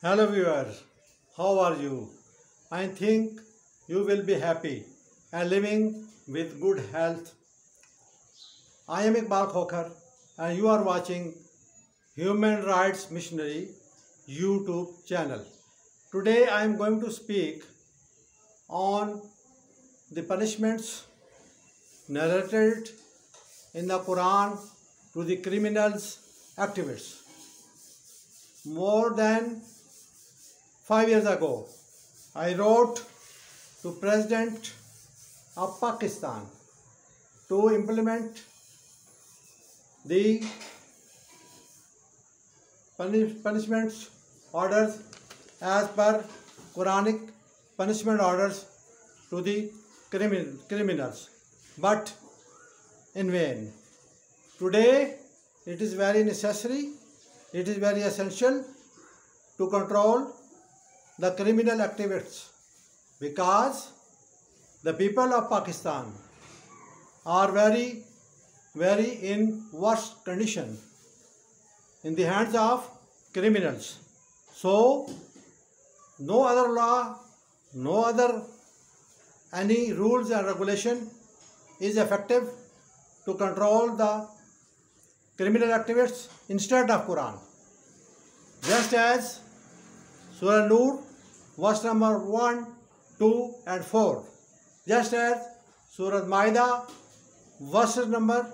Hello viewers, how are you? I think you will be happy and living with good health. I am Iqbal Khokhar and you are watching Human Rights Missionary YouTube channel. Today I am going to speak on the punishments narrated in the Quran to the criminals activists. More than 5 years ago, I wrote to President of Pakistan to implement the punishments orders as per Quranic punishment orders to the criminals, but in vain. Today, it is very necessary, it is very essential to control the criminal activists, because the people of Pakistan are very in worst condition in the hands of criminals. So no other law, no other any rules and regulation is effective to control the criminal activists instead of Quran. Just as Surah Nur, verse number 1, 2 and 4. Just as Surah Maida, verses number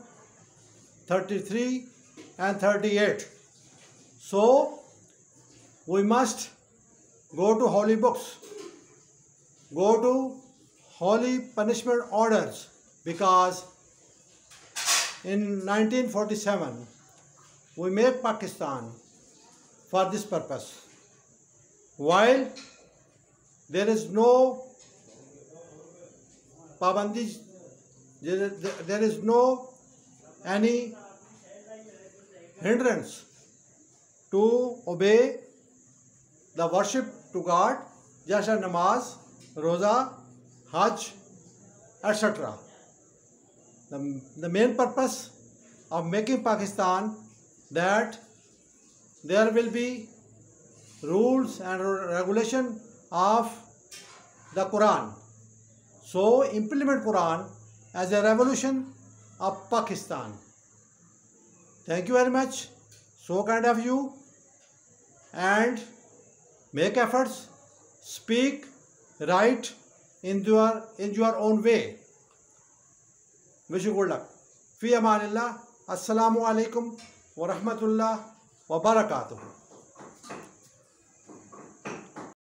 33 and 38. So, we must go to holy books, go to holy punishment orders, because in 1947, we made Pakistan for this purpose. While there is no pabandi, there is no any hindrance to obey the worship to God, just as namaz, roza, hajj, etc. The main purpose of making Pakistan that there will be rules and regulation of the Quran. So implement Quran as a revolution of Pakistan. Thank you very much. So kind of you, and make efforts, speak right in your own way. Wish you good luck. Fi amanillah. Assalamu alaikum wa rahmatullah wa barakatuh.